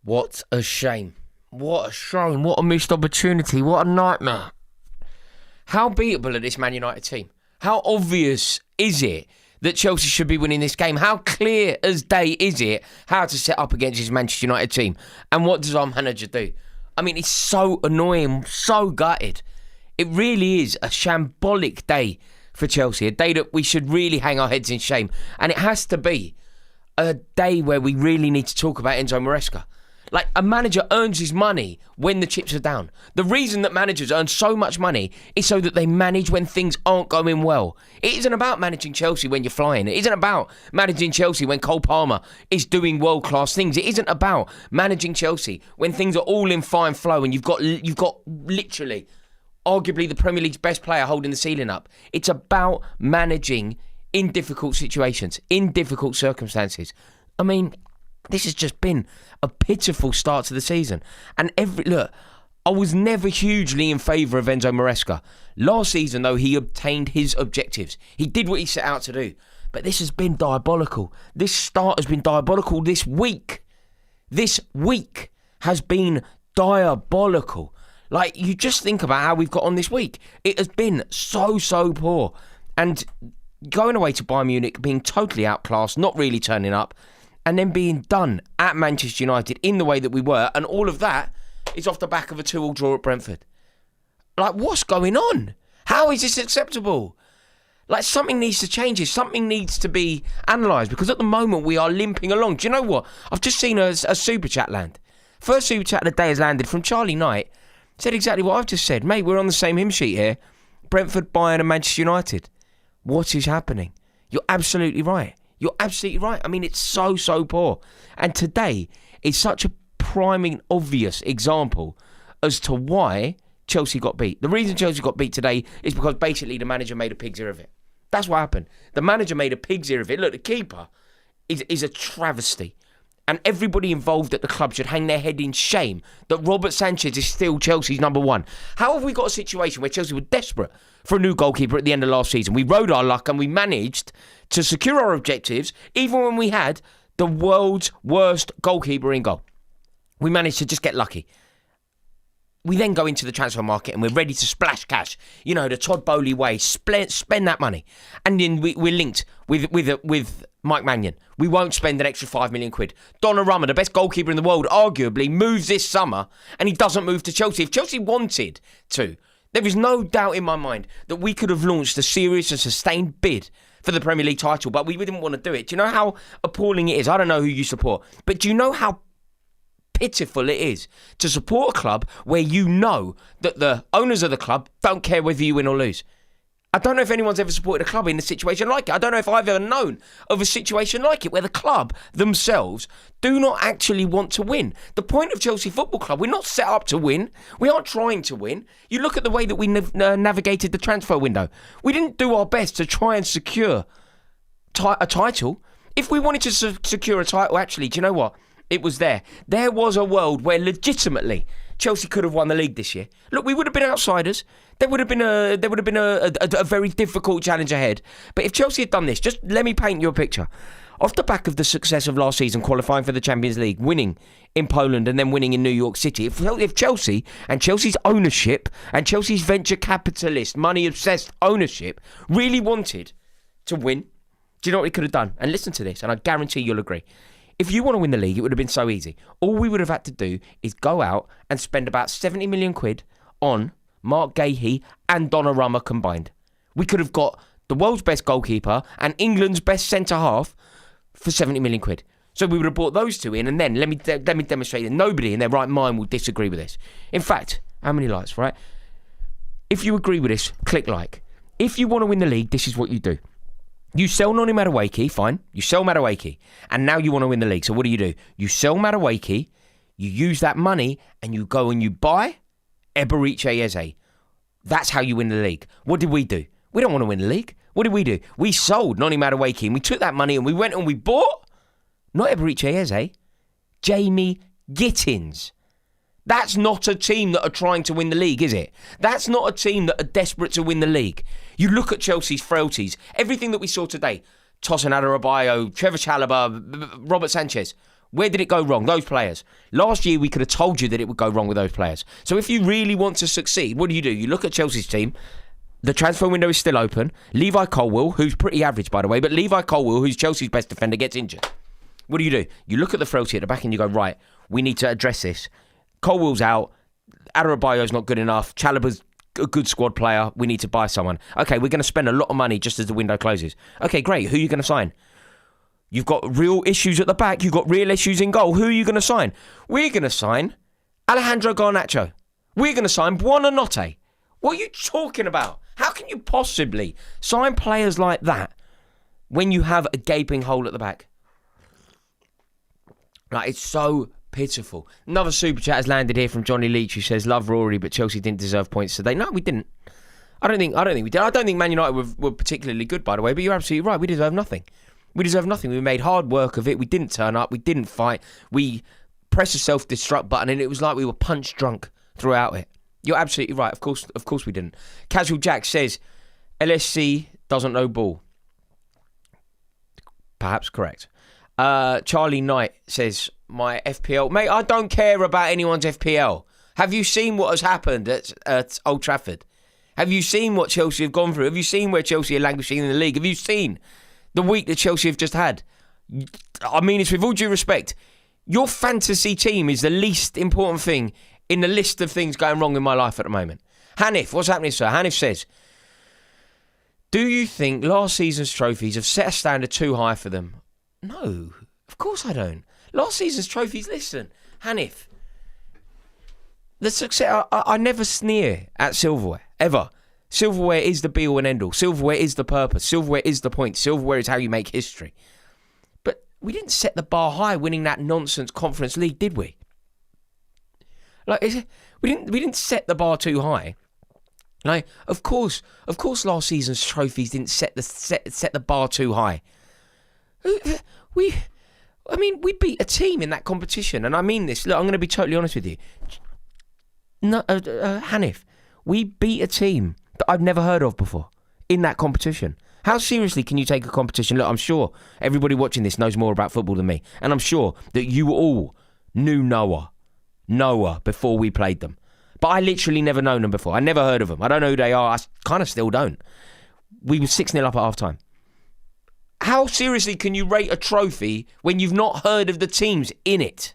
What a shame. What a shame. What a missed opportunity. What a nightmare. How beatable are this Man United team? How obvious is it that Chelsea should be winning this game? How clear as day is it how to set up against this Manchester United team? And what does our manager do? I mean, it's so annoying, so gutted. It really is a shambolic day for Chelsea, a day that we should really hang our heads in shame. And it has to be a day where we really need to talk about Enzo Maresca. Like, a manager earns his money when the chips are down. The reason that managers earn so much money is so that they manage when things aren't going well. It isn't about managing Chelsea when you're flying. It isn't about managing Chelsea when Cole Palmer is doing world-class things. It isn't about managing Chelsea when things are all in fine flow and you've got literally, arguably the Premier League's best player holding the ceiling up. It's about managing in difficult situations, in difficult circumstances. I mean, this has just been a pitiful start to the season. And I was never hugely in favour of Enzo Maresca. Last season, though, he obtained his objectives. He did what he set out to do. But this has been diabolical. This start has been diabolical this week. This week has been diabolical. Like, you just think about how we've got on this week. It has been so poor. And going away to Bayern Munich, being totally outclassed, not really turning up, and then being done at Manchester United in the way that we were, and all of that is off the back of a 2-2 draw at Brentford. Like, what's going on? How is this acceptable? Like, something needs to change. Something needs to be analysed, because at the moment we are limping along. Do you know what? I've just seen a super chat land. First super chat of the day has landed from Charlie Knight. Said exactly what I've just said. Mate, we're on the same hymn sheet here. Brentford, Bayern and Manchester United. What is happening? You're absolutely right. You're absolutely right. I mean, it's so poor. And today is such a priming, obvious example as to why Chelsea got beat. The reason Chelsea got beat today is because basically the manager made a pig's ear of it. That's what happened. The manager made a pig's ear of it. Look, the keeper is a travesty. And everybody involved at the club should hang their head in shame that Robert Sanchez is still Chelsea's number one. How have we got a situation where Chelsea were desperate for a new goalkeeper at the end of last season? We rode our luck and we managed to secure our objectives even when we had the world's worst goalkeeper in goal. We managed to just get lucky. We then go into the transfer market and we're ready to splash cash. You know, the Todd Bowley way. Spend that money. And then we're linked with Mike Mannion. We won't spend an extra £5 million. Donnarumma, the best goalkeeper in the world, arguably, moves this summer and he doesn't move to Chelsea. If Chelsea wanted to, there is no doubt in my mind that we could have launched a serious and sustained bid for the Premier League title, but we didn't want to do it. Do you know how appalling it is? I don't know who you support, but do you know how pitiful it is to support a club where you know that the owners of the club don't care whether you win or lose? I don't know if anyone's ever supported a club in a situation like it. I don't know if I've ever known of a situation like it where the club themselves do not actually want to win. The point of Chelsea Football Club, we're not set up to win. We aren't trying to win. You look at the way that we navigated the transfer window. We didn't do our best to try and secure a title. If we wanted to secure a title, actually, do you know what? It was there. There was a world where legitimately Chelsea could have won the league this year. Look, we would have been outsiders. There would have been a very difficult challenge ahead. But if Chelsea had done this, just let me paint you a picture. Off the back of the success of last season, qualifying for the Champions League, winning in Poland and then winning in New York City, if Chelsea and Chelsea's ownership and Chelsea's venture capitalist, money-obsessed ownership really wanted to win, do you know what we could have done? And listen to this, and I guarantee you'll agree. If you want to win the league, it would have been so easy. All we would have had to do is go out and spend about 70 million quid on Mark Gahey and Donnarumma combined. We could have got the world's best goalkeeper and England's best centre-half for 70 million quid. So we would have brought those two in, and then let me demonstrate that nobody in their right mind will disagree with this. In fact, how many likes, right? If you agree with this, click like. If you want to win the league, this is what you do. You sell Noni Madueke, fine. You sell Madueke, and now you want to win the league. So what do? You sell Madueke, you use that money, and you go and you buy Eberechi Eze. That's how you win the league. What did we do? We don't want to win the league. What did we do? We sold Noni Madueke, and we took that money and we went and we bought, not Eberechi Eze, Jamie Gittins. That's not a team that are trying to win the league, is it? That's not a team that are desperate to win the league. You look at Chelsea's frailties, everything that we saw today, Tosin Adarabioyo, Trevor Chalobah, Robert Sanchez. Where did it go wrong? Those players. Last year, we could have told you that it would go wrong with those players. So if you really want to succeed, what do? You look at Chelsea's team. The transfer window is still open. Levi Colwill, who's pretty average, by the way, but Levi Colwill, who's Chelsea's best defender, gets injured. What do? You look at the frailty at the back and you go, right, we need to address this. Colwill's out. Adebayo's not good enough. Chalobah's a good squad player. We need to buy someone. Okay, we're going to spend a lot of money just as the window closes. Okay, great. Who are you going to sign? You've got real issues at the back. You've got real issues in goal. Who are you going to sign? We're going to sign Alejandro Garnacho. We're going to sign Buonanotte. What are you talking about? How can you possibly sign players like that when you have a gaping hole at the back? Like, it's so pitiful. Another super chat has landed here from Johnny Leach, who says, "Love Rory, but Chelsea didn't deserve points today." No, we didn't. I don't think we did. I don't think Man United were particularly good, by the way. But you're absolutely right. We deserve nothing. We deserve nothing. We made hard work of it. We didn't turn up. We didn't fight. We pressed the self-destruct button, and it was like we were punch drunk throughout it. You're absolutely right. Of course we didn't. Casual Jack says, "LSC doesn't know ball." Perhaps correct. Charlie Knight says, "My FPL." Mate, I don't care about anyone's FPL. Have you seen what has happened at Old Trafford? Have you seen what Chelsea have gone through? Have you seen where Chelsea are languishing in the league? Have you seen the week that Chelsea have just had? I mean, it's with all due respect. Your fantasy team is the least important thing in the list of things going wrong in my life at the moment. Hanif, what's happening, sir? Hanif says, "Do you think last season's trophies have set a standard too high for them?" No, of course I don't. Last season's trophies, listen, Hanif, the success, I never sneer at silverware, ever. Silverware is the be-all and end-all. Silverware is the purpose. Silverware is the point. Silverware is how you make history. But we didn't set the bar high winning that nonsense Conference League, did we? Like, we didn't set the bar too high. Like, of course, last season's trophies didn't set the bar too high. We beat a team in that competition, and I mean this. Look, I'm going to be totally honest with you. No, Hanif, we beat a team that I've never heard of before in that competition. How seriously can you take a competition? Look, I'm sure everybody watching this knows more about football than me, and I'm sure that you all knew Noah before we played them. But I literally never known them before. I never heard of them. I don't know who they are. I kind of still don't. We were 6-0 up at half-time. How seriously can you rate a trophy when you've not heard of the teams in it?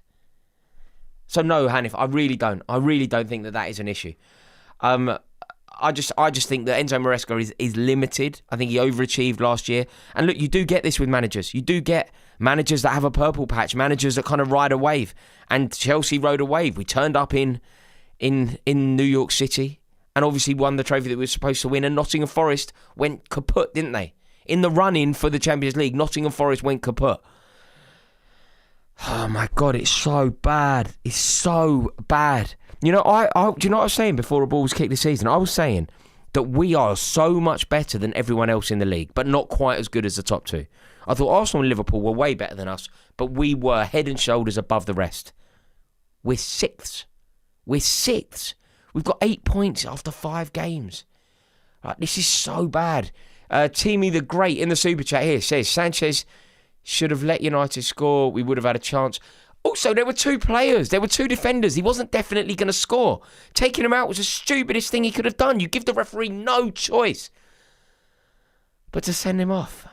So no, Hanif, I really don't. I really don't think that is an issue. I just think that Enzo Maresca is limited. I think he overachieved last year. And look, you do get this with managers. You do get managers that have a purple patch, managers that kind of ride a wave. And Chelsea rode a wave. We turned up in New York City and obviously won the trophy that we were supposed to win. And Nottingham Forest went kaput, didn't they? In the run-in for the Champions League, Nottingham Forest went kaput. Oh my God, it's so bad. It's so bad. You know, do you know what I was saying before the ball was kicked this season? I was saying that we are so much better than everyone else in the league, but not quite as good as the top two. I thought Arsenal and Liverpool were way better than us, but we were head and shoulders above the rest. We're sixths. We're sixths. We've got 8 points after 5 games. Right, this is so bad. Teamy the Great in the super chat here says, "Sanchez should have let United score. We would have had a chance." Also, there were 2 players. There were 2 defenders. He wasn't definitely going to score. Taking him out was the stupidest thing he could have done. You give the referee no choice but to send him off.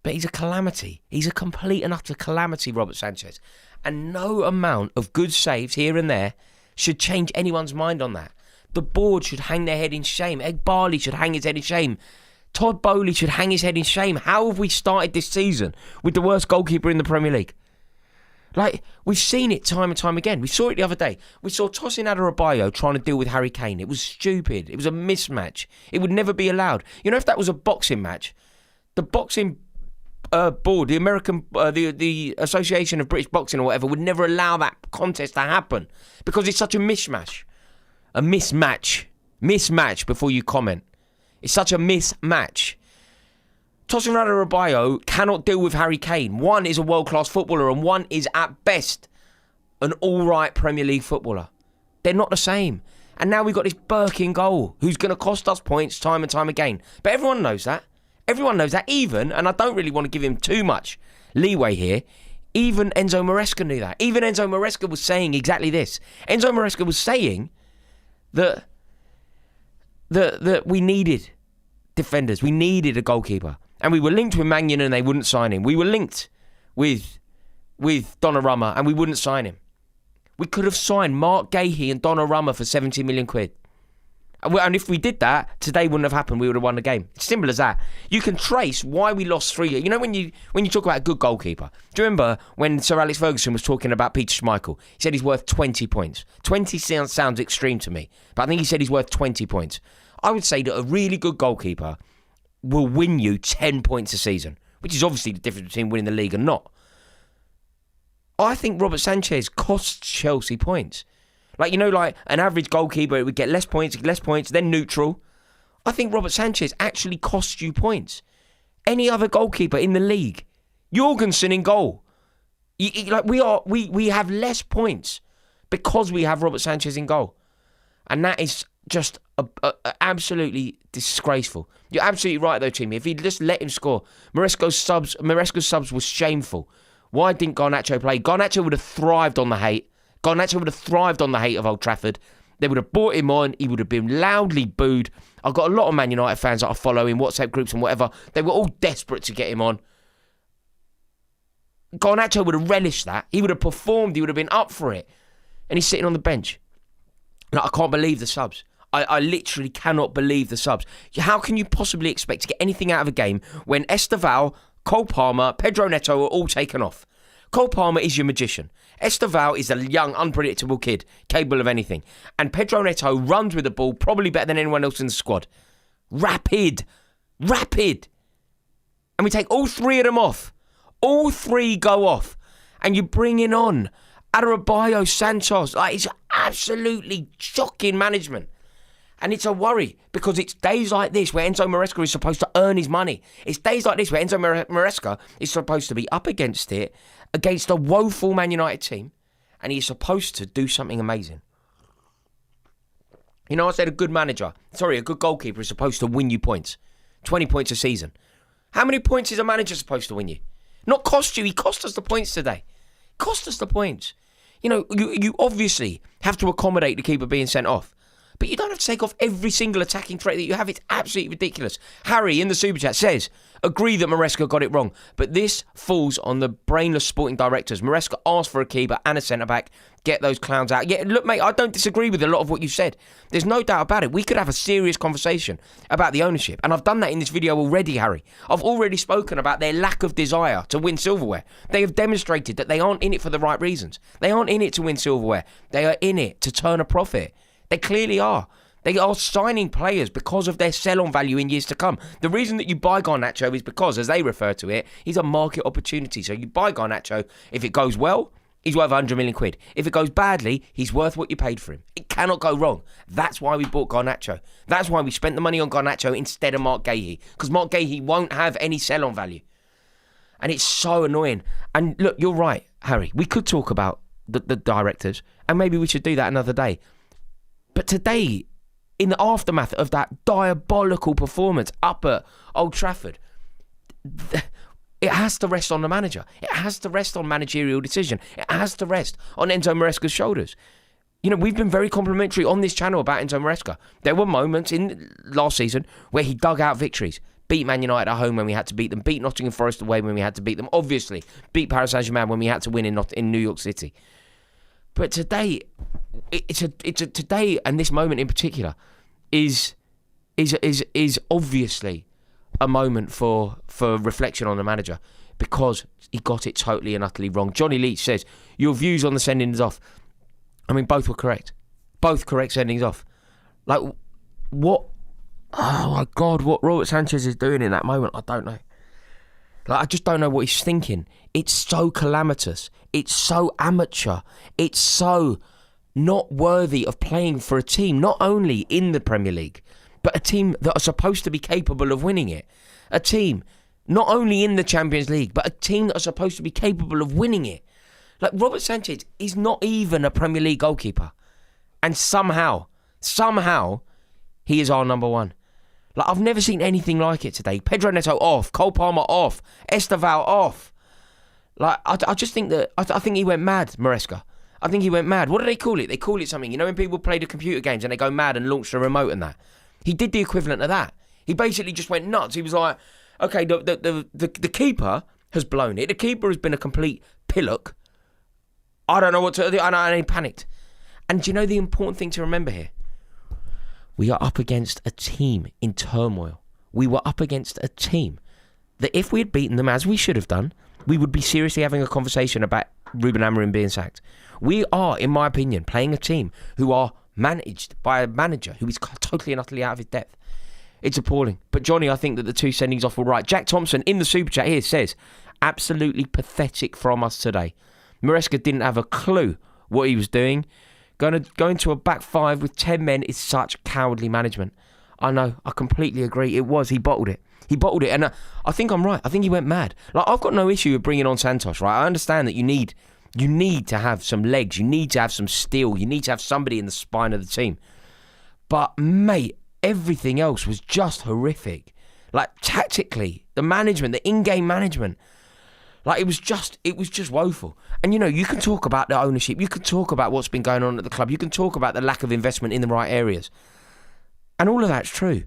But he's a calamity. He's a complete and utter calamity, Robert Sanchez. And no amount of good saves here and there should change anyone's mind on that. The board should hang their head in shame. Ed Barley should hang his head in shame. Todd Bowley should hang his head in shame. How have we started this season with the worst goalkeeper in the Premier League? Like, we've seen it time and time again. We saw it the other day. We saw Tosin Adarabioyo trying to deal with Harry Kane. It was stupid. It was a mismatch. It would never be allowed. You know, if that was a boxing match, the boxing board, the American, the Association of British Boxing or whatever, would never allow that contest to happen because it's such a mismatch. A mismatch. Mismatch before you comment. It's such a mismatch. Tosin Adarabioyo cannot deal with Harry Kane. One is a world-class footballer and one is at best an all-right Premier League footballer. They're not the same. And now we've got this Burke in goal who's going to cost us points time and time again. But everyone knows that. Everyone knows that. Even, and I don't really want to give him too much leeway here, Even Enzo Maresca knew that. Even Enzo Maresca was saying exactly this. Enzo Maresca was saying that we needed defenders. We needed a goalkeeper. And we were linked with Man United and they wouldn't sign him. We were linked with Donnarumma and we wouldn't sign him. We could have signed Mark Gahey and Donnarumma for 70 million quid. And if we did that, today wouldn't have happened. We would have won the game. It's simple as that. You can trace why we lost 3. You know when you talk about a good goalkeeper, do you remember when Sir Alex Ferguson was talking about Peter Schmeichel? He said he's worth 20 points. 20 sounds extreme to me, but I think he said he's worth 20 points. I would say that a really good goalkeeper will win you 10 points a season, which is obviously the difference between winning the league and not. I think Robert Sanchez costs Chelsea points. Like an average goalkeeper would get less points, then neutral. I think Robert Sanchez actually costs you points. Any other goalkeeper in the league, Jorgensen in goal. We have less points because we have Robert Sanchez in goal. And that is just absolutely disgraceful. You're absolutely right though, Timmy. If he'd just let him score, Maresca's subs was shameful. Why didn't Garnacho play? Garnacho would have thrived on the hate. Garnacho would have thrived on the hate of Old Trafford. They would have brought him on. He would have been loudly booed. I've got a lot of Man United fans that I follow in WhatsApp groups and whatever. They were all desperate to get him on. Garnacho would have relished that. He would have performed. He would have been up for it. And he's sitting on the bench. I can't believe the subs. I literally cannot believe the subs. How can you possibly expect to get anything out of a game when Esteval, Cole Palmer, Pedro Neto are all taken off? Cole Palmer is your magician. Esteval is a young, unpredictable kid, capable of anything. And Pedro Neto runs with the ball probably better than anyone else in the squad. Rapid. And we take all 3 of them off. All 3 go off. And you're bringing on Adebayo, Santos. It's absolutely shocking management. And it's a worry because it's days like this where Enzo Maresca is supposed to earn his money. It's days like this where Enzo Maresca is supposed to be up against it, against a woeful Man United team, and he's supposed to do something amazing. You know, I said a good goalkeeper is supposed to win you points. 20 points a season. How many points is a manager supposed to win you? Not cost you. He cost us the points today. Cost us the points. You know, you obviously have to accommodate the keeper being sent off. But you don't have to take off every single attacking threat that you have. It's absolutely ridiculous. Harry in the Super Chat says, agree that Maresca got it wrong, but this falls on the brainless sporting directors. Maresca asked for a keeper and a centre-back. Get those clowns out. Yeah, look, mate, I don't disagree with a lot of what you said. There's no doubt about it. We could have a serious conversation about the ownership. And I've done that in this video already, Harry. I've already spoken about their lack of desire to win silverware. They have demonstrated that they aren't in it for the right reasons. They aren't in it to win silverware. They are in it to turn a profit. They clearly are. They are signing players because of their sell-on value in years to come. The reason that you buy Garnacho is because, as they refer to it, he's a market opportunity. So you buy Garnacho. If it goes well, he's worth 100 million quid. If it goes badly, he's worth what you paid for him. It cannot go wrong. That's why we bought Garnacho. That's why we spent the money on Garnacho instead of Mark Gahey. Because Mark Gahey won't have any sell-on value. And it's so annoying. And look, you're right, Harry. We could talk about the directors, and maybe we should do that another day. But today, in the aftermath of that diabolical performance up at Old Trafford, it has to rest on the manager. It has to rest on managerial decision. It has to rest on Enzo Maresca's shoulders. You know, we've been very complimentary on this channel about Enzo Maresca. There were moments in last season where he dug out victories. Beat Man United at home when we had to beat them. Beat Nottingham Forest away when we had to beat them. Obviously, beat Paris Saint-Germain when we had to win in New York City. But today, today and this moment in particular is obviously a moment for reflection on the manager because he got it totally and utterly wrong. Johnny Leach says, your views on the sendings off. I mean, both were correct. Both correct sendings off. Like, what? Oh, my God, what Robert Sanchez is doing in that moment, I don't know. Like, I just don't know what he's thinking. It's so calamitous. It's so amateur. It's so not worthy of playing for a team, not only in the Premier League, but a team that are supposed to be capable of winning it. A team not only in the Champions League, but a team that are supposed to be capable of winning it. Like, Robert Sanchez is not even a Premier League goalkeeper. And somehow, he is our number one. Like, I've never seen anything like it today. Pedro Neto off. Cole Palmer off. Esteval off. Like, I just think that, I think he went mad, Maresca. I think he went mad. What do they call it? They call it something. You know when people play the computer games and they go mad and launch the remote and that? He did the equivalent of that. He basically just went nuts. He was like, okay, the keeper has blown it. The keeper has been a complete pillock. I don't know what to do. And he panicked. And do you know the important thing to remember here? We are up against a team in turmoil. We were up against a team that if we had beaten them, as we should have done, we would be seriously having a conversation about Ruben Amorim being sacked. We are, in my opinion, playing a team who are managed by a manager who is totally and utterly out of his depth. It's appalling. But Johnny, I think that the 2 sendings off were right. Jack Thompson in the super chat here says, absolutely pathetic from us today. Maresca didn't have a clue what he was doing. Going to a back 5 with 10 men is such cowardly management. I know, I completely agree. It was. He bottled it. And I think I'm right. I think he went mad. Like, I've got no issue with bringing on Santos, right? I understand that you need to have some legs. You need to have some steel. You need to have somebody in the spine of the team. But, mate, everything else was just horrific. Like, tactically, the management, the in-game management, like, it was just woeful. And, you know, you can talk about the ownership. You can talk about what's been going on at the club. You can talk about the lack of investment in the right areas. And all of that's true.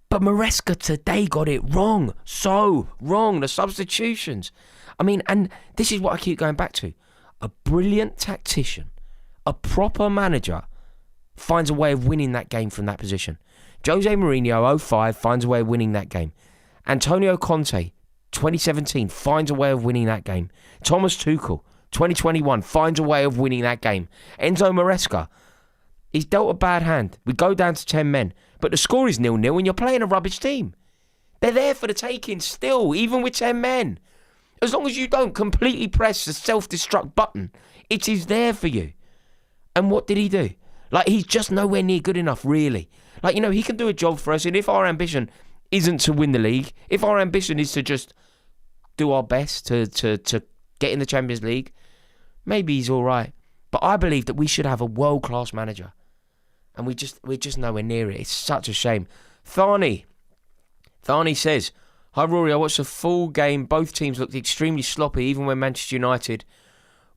But Maresca today got it wrong. So wrong. The substitutions. I mean, and this is what I keep going back to. A brilliant tactician, a proper manager, finds a way of winning that game from that position. Jose Mourinho, 05, finds a way of winning that game. Antonio Conte, 2017, finds a way of winning that game. Thomas Tuchel, 2021, finds a way of winning that game. Enzo Maresca, he's dealt a bad hand. We go down to 10 men, but the score is 0-0 and you're playing a rubbish team. They're there for the taking still, even with 10 men. As long as you don't completely press the self-destruct button, it is there for you. And what did he do? Like, he's just nowhere near good enough, really. Like, you know, he can do a job for us, and if our ambition isn't to win the league, if our ambition is to just do our best to get in the Champions League, maybe he's all right. But I believe that we should have a world-class manager. And we're just nowhere near it. It's such a shame. Thani says, hi Rory, I watched the full game. Both teams looked extremely sloppy. Even when Manchester United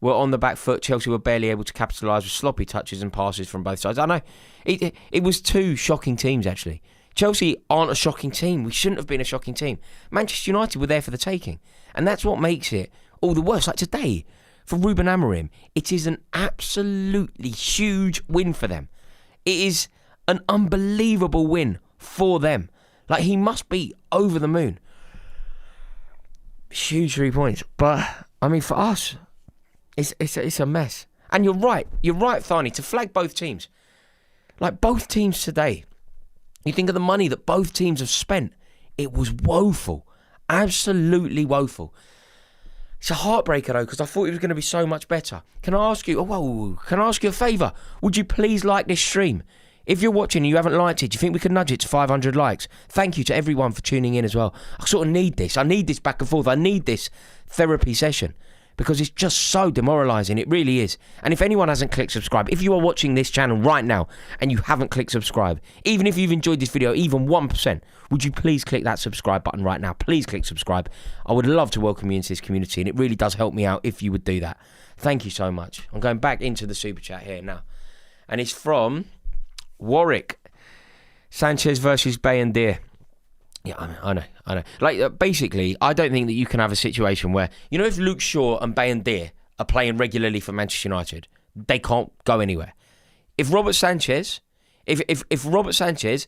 were on the back foot, Chelsea were barely able to capitalise with sloppy touches and passes from both sides. I know, it was 2 shocking teams actually. Chelsea aren't a shocking team. We shouldn't have been a shocking team. Manchester United were there for the taking. And that's what makes it all the worse. Like today, for Ruben Amorim, it is an absolutely huge win for them. It is an unbelievable win for them. Like, he must be over the moon. Huge 3 points. But, I mean, for us, it's a mess. And you're right, Thani, to flag both teams. Like, both teams today, you think of the money that both teams have spent. It was woeful. Absolutely woeful. It's a heartbreaker, though, because I thought it was going to be so much better. Can I ask you a favour? Would you please like this stream? If you're watching and you haven't liked it, do you think we could nudge it to 500 likes? Thank you to everyone for tuning in as well. I sort of need this. I need this back and forth. I need this therapy session because it's just so demoralising. It really is. And if anyone hasn't clicked subscribe, if you are watching this channel right now and you haven't clicked subscribe, even if you've enjoyed this video, even 1%, would you please click that subscribe button right now? Please click subscribe. I would love to welcome you into this community, and it really does help me out if you would do that. Thank you so much. I'm going back into the super chat here now. And it's from Warwick. Sanchez versus Bayendir. Yeah, I know. Like, basically, I don't think that you can have a situation where, you know, if Luke Shaw and Bayendir are playing regularly for Manchester United, they can't go anywhere. If Robert Sanchez and Tosin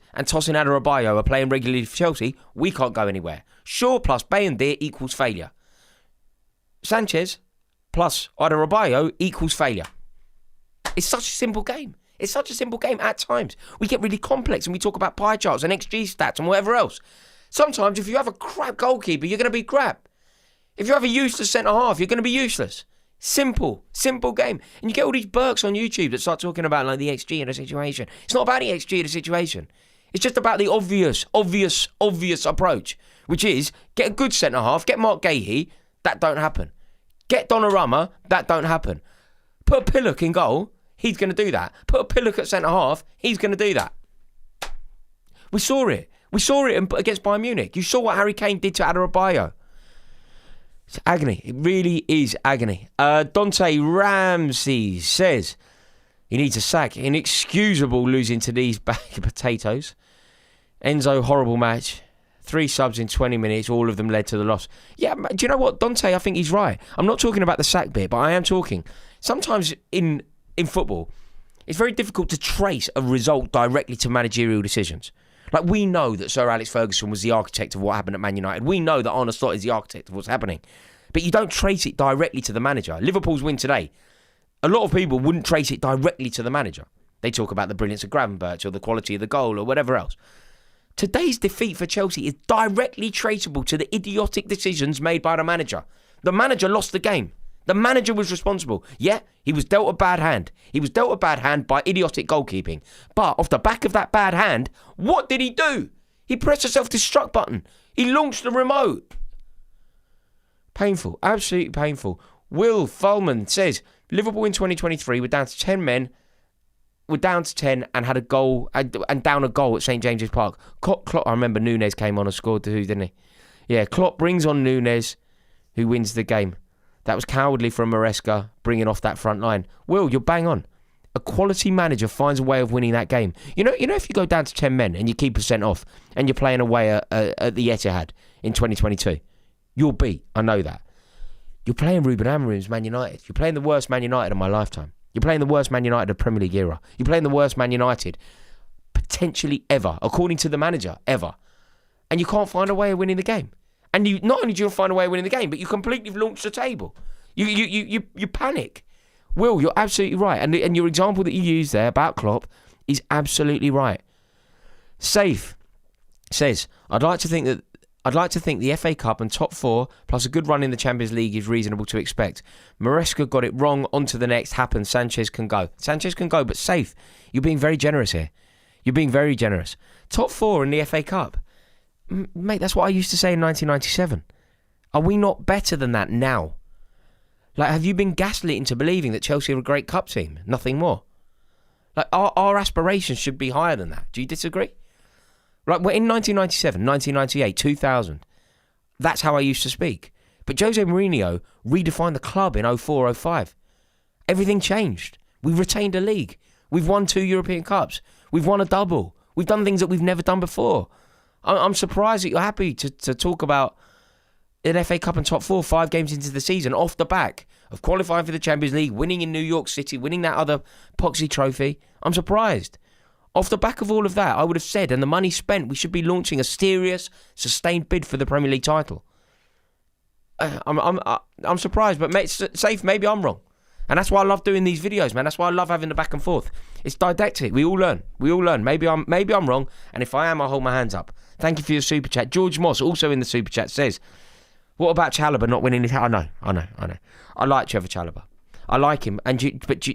Adarabioyo are playing regularly for Chelsea, we can't go anywhere. Shaw plus Bayendir equals failure. Sanchez plus Adarabioyo equals failure. It's such a simple game. It's such a simple game at times. We get really complex and we talk about pie charts and XG stats and whatever else. Sometimes if you have a crap goalkeeper, you're going to be crap. If you have a useless centre-half, you're going to be useless. Simple game. And you get all these Burks on YouTube that start talking about like the XG in a situation. It's not about the XG in a situation. It's just about the obvious approach, which is get a good centre-half, get Mark Gahey, that don't happen. Get Donnarumma, that don't happen. Put a Pillock in goal, he's going to do that. Put a Pillock at centre-half, he's going to do that. We saw it. We saw it against Bayern Munich. You saw what Harry Kane did to Adarabioyo. It's agony. It really is agony. Dante Ramsey says he needs a sack. Inexcusable losing to these bag of potatoes. Enzo, horrible match. 3 subs in 20 minutes. All of them led to the loss. Yeah, do you know what, Dante? I think he's right. I'm not talking about the sack bit, but I am talking. Sometimes in football, it's very difficult to trace a result directly to managerial decisions. Like, we know that Sir Alex Ferguson was the architect of what happened at Man United. We know that Arne Slot is the architect of what's happening. But you don't trace it directly to the manager. Liverpool's win today, a lot of people wouldn't trace it directly to the manager. They talk about the brilliance of Gravenberch or the quality of the goal or whatever else. Today's defeat for Chelsea is directly traceable to the idiotic decisions made by the manager. The manager lost the game. The manager was responsible. Yeah, he was dealt a bad hand. He was dealt a bad hand by idiotic goalkeeping. But off the back of that bad hand, what did he do? He pressed the self-destruct button. He launched the remote. Painful. Absolutely painful. Will Fulman says, Liverpool in 2023 were down to 10 men, were down to 10 and had a goal, and down a goal at St James's Park. Klopp, I remember Núñez came on and scored the who, didn't he? Yeah, Klopp brings on Núñez, who wins the game. That was cowardly from Maresca, bringing off that front line. Will, you're bang on. A quality manager finds a way of winning that game. You know, if you go down to 10 men and you keep % off and you're playing away at the Etihad in 2022, you'll beat. I know that. You're playing Ruben Amorim's Man United. You're playing the worst Man United of my lifetime. You're playing the worst Man United of Premier League era. You're playing the worst Man United potentially ever, according to the manager, ever. And you can't find a way of winning the game. And you not only do you find a way of winning the game, but you completely launch the table. You panic. Will, you're absolutely right. And your example that you used there about Klopp is absolutely right. Safe says, I'd like to think the FA Cup and top 4 plus a good run in the Champions League is reasonable to expect. Maresca got it wrong. On to the next. Happens. Sanchez can go. But Safe, you're being very generous here. You're being very generous. Top 4 in the FA Cup. Mate, that's what I used to say in 1997. Are we not better than that now? Like, have you been gaslit into believing that Chelsea are a great cup team? Nothing more. Like, our aspirations should be higher than that. Do you disagree? Like, we're in 1997, 1998, 2000. That's how I used to speak. But Jose Mourinho redefined the club in 04, 05. Everything changed. We've retained a league. We've won 2 European Cups. We've won a double. We've done things that we've never done before. I'm surprised that you're happy to talk about an FA Cup and top 4 5 games into the season off the back of qualifying for the Champions League, winning in New York City, winning that other Poxy trophy. I'm surprised. Off the back of all of that, I would have said, and the money spent, we should be launching a serious, sustained bid for the Premier League title. I'm surprised, but mate, Safe, maybe I'm wrong. And that's why I love doing these videos, man. That's why I love having the back and forth. It's didactic. We all learn. Maybe I'm wrong, and if I am, I'll hold my hands up. Thank you for your super chat. George Moss, also in the super chat, says, "What about Chalobah not winning it?" I know. I like Trevor Chalobah. I like him, but do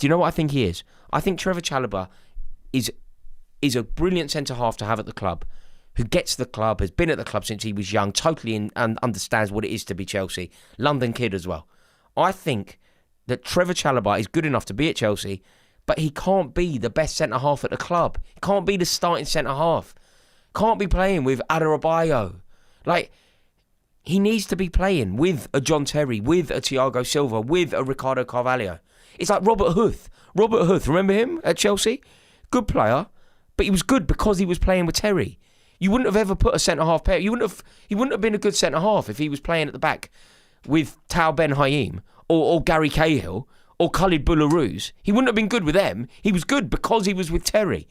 you know what I think he is? I think Trevor Chalobah is a brilliant centre half to have at the club, who gets the club, has been at the club since he was young, totally and understands what it is to be Chelsea. London kid as well. I think that Trevor Chalobah is good enough to be at Chelsea, but he can't be the best centre half at the club. He can't be the starting centre half. Can't be playing with Adebayo. Like, he needs to be playing with a John Terry, with a Thiago Silva, with a Ricardo Carvalho. It's like Robert Huth. Robert Huth, remember him at Chelsea? Good player, but he was good because he was playing with Terry. You wouldn't have ever put a centre-half pair. He wouldn't have been a good centre-half if he was playing at the back with Tal Ben Haim or Gary Cahill or Khalid Boularus. He wouldn't have been good with them. He was good because he was with Terry.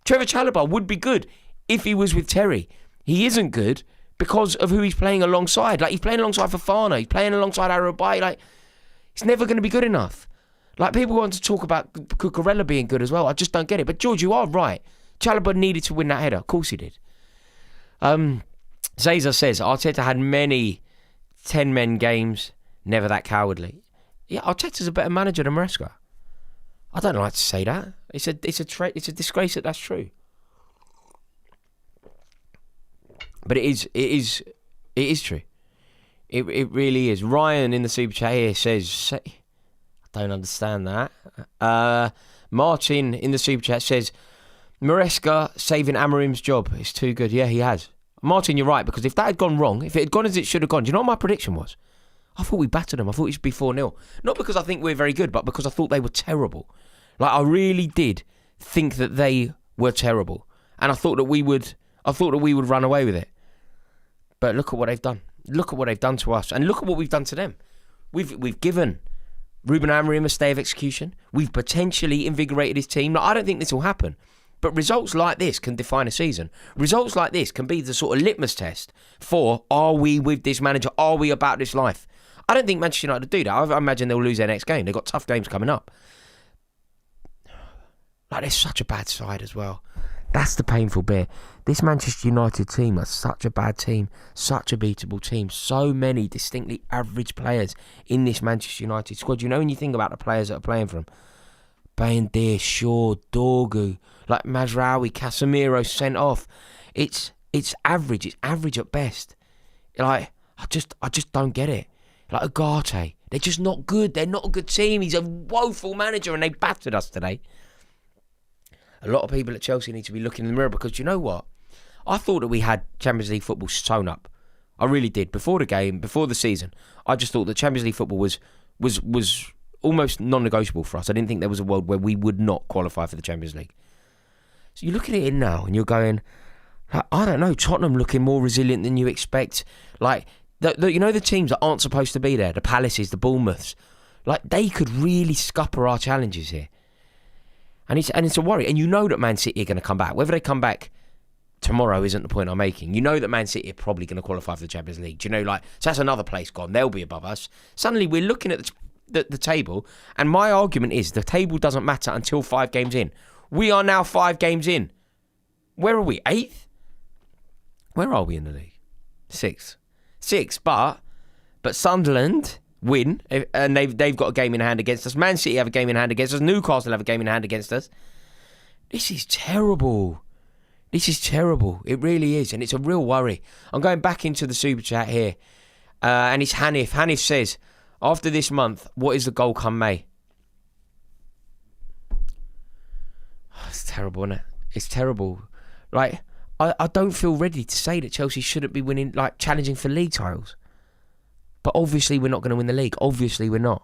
Trevor Chalobah would be good if he was with Terry. He isn't good because of who he's playing alongside. Like, he's playing alongside Fofana. He's playing alongside Adebayo. Like, he's never going to be good enough. Like, people want to talk about Cucurella being good as well. I just don't get it. But, George, you are right. Chalobah needed to win that header. Of course he did. Zaza says, Arteta had many 10-men games, never that cowardly. Yeah, Arteta's a better manager than Maresca. I don't like to say that. It's a disgrace that that's true. But it is true. It really is. Ryan in the super chat here says, I don't understand that. Martin in the super chat says, Maresca saving Amorim's job. It's too good. Yeah, he has. Martin, you're right, because if that had gone wrong, if it had gone as it should have gone, do you know what my prediction was? I thought we battered them. I thought it should be 4-0. Not because I think we're very good, but because I thought they were terrible. Like, I really did think that they were terrible. And I thought that we would run away with it. But look at what they've done. Look at what they've done to us. And look at what we've done to them. We've given Ruben Amorim a stay of execution. We've potentially invigorated his team. Now, I don't think this will happen. But results like this can define a season. Results like this can be the sort of litmus test for, are we with this manager? Are we about this life? I don't think Manchester United do that. I imagine they'll lose their next game. They've got tough games coming up. Like, they're such a bad side as well. That's the painful bit. This Manchester United team is such a bad team, such a beatable team. So many distinctly average players in this Manchester United squad. You know, when you think about the players that are playing for them, Bayendir, Shaw, Dorgu, like Mazraoui, Casemiro sent off. It's average. It's average at best. Like, I just don't get it. Like Ugarte, they're just not good. They're not a good team. He's a woeful manager, and they battered us today. A lot of people at Chelsea need to be looking in the mirror, because you know what? I thought that we had Champions League football sewn up. I really did. Before the game, before the season, I just thought that Champions League football was almost non-negotiable for us. I didn't think there was a world where we would not qualify for the Champions League. So you're looking at it now and you're going, like, I don't know, Tottenham looking more resilient than you expect. Like, you know, the teams that aren't supposed to be there, the Palaces, the Bournemouths, like, they could really scupper our challenges here. And it's a worry. And you know that Man City are going to come back. Whether they come back tomorrow isn't the point I'm making. You know that Man City are probably going to qualify for the Champions League. Do you know, like, so that's another place gone. They'll be above us. Suddenly we're looking at the table, and my argument is the table doesn't matter until 5 games in. We are now 5 games in. Where are we? 8th? Where are we in the league? 6th. But Sunderland win, and they've got a game in hand against us. Man City have a game in hand against us. Newcastle have a game in hand against us. This is terrible. It really is, and it's a real worry. I'm going back into the super chat here, and it's Hanif. Hanif says, after this month, what is the goal come May? It's terrible, isn't it? It's terrible. Like, I don't feel ready to say that Chelsea shouldn't be winning, like, challenging for league titles. But obviously we're not going to win the league. Obviously we're not.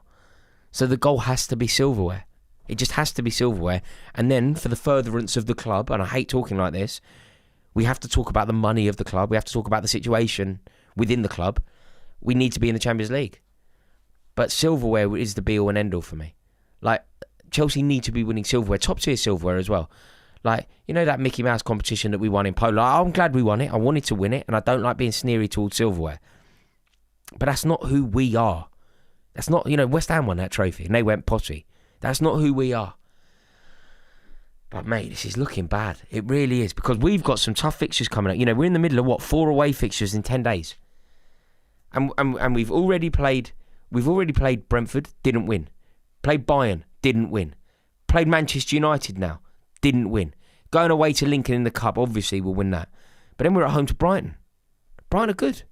So the goal has to be silverware. It just has to be silverware. And then for the furtherance of the club, and I hate talking like this, we have to talk about the money of the club. We have to talk about the situation within the club. We need to be in the Champions League. But silverware is the be-all and end-all for me. Like, Chelsea need to be winning silverware, top-tier silverware as well. Like, you know that Mickey Mouse competition that we won in Poland? I'm glad we won it. I wanted to win it, and I don't like being sneery towards silverware. But that's not who we are. That's not, you know, West Ham won that trophy, and they went potty. That's not who we are. But, mate, this is looking bad. It really is, because we've got some tough fixtures coming up. You know, we're in the middle of, 4 away fixtures in 10 days. And we've already played Brentford, didn't win. Played Bayern, didn't win. Played Manchester United now, didn't win. Going away to Lincoln in the Cup, obviously we'll win that. But then we're at home to Brighton. Brighton are good.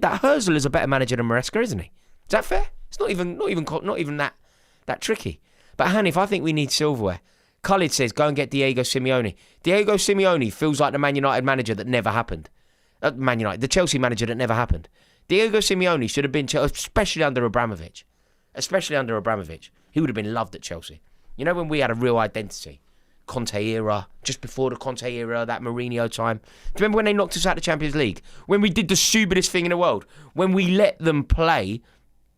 That Herzl is a better manager than Maresca, isn't he? Is that fair? It's not even that tricky. But Hanif, I think we need silverware. Khalid says, go and get Diego Simeone. Diego Simeone feels like the Man United manager that never happened. The Chelsea manager that never happened. Diego Simeone should have been, especially under Abramovich. He would have been loved at Chelsea. You know, when we had a real identity. Conte era, just before the Conte era, that Mourinho time. Do you remember when they knocked us out of the Champions League? When we did the stupidest thing in the world? When we let them play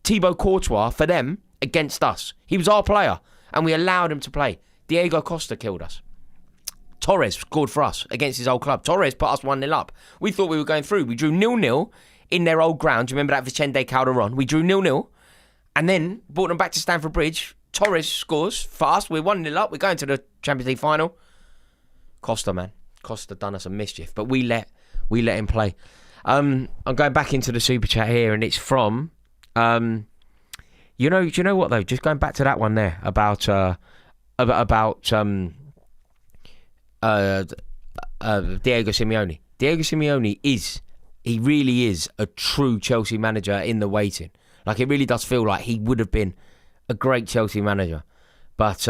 Thibaut Courtois for them against us. He was our player, and we allowed him to play. Diego Costa killed us. Torres scored for us against his old club. Torres put us 1-0 up. We thought we were going through. We drew 0-0 in their old ground. Do you remember that Vicente Calderon? We drew 0-0, and then brought them back to Stamford Bridge. Torres scores for us. We're 1-0 up. We're going to the Champions League final. Costa, man. Costa done us a mischief. But we let him play. I'm going back into the super chat here, and it's from do you know what though? Just going back to that one there about Diego Simeone. Diego Simeone really is a true Chelsea manager in the waiting. Like, it really does feel like he would have been a great Chelsea manager, but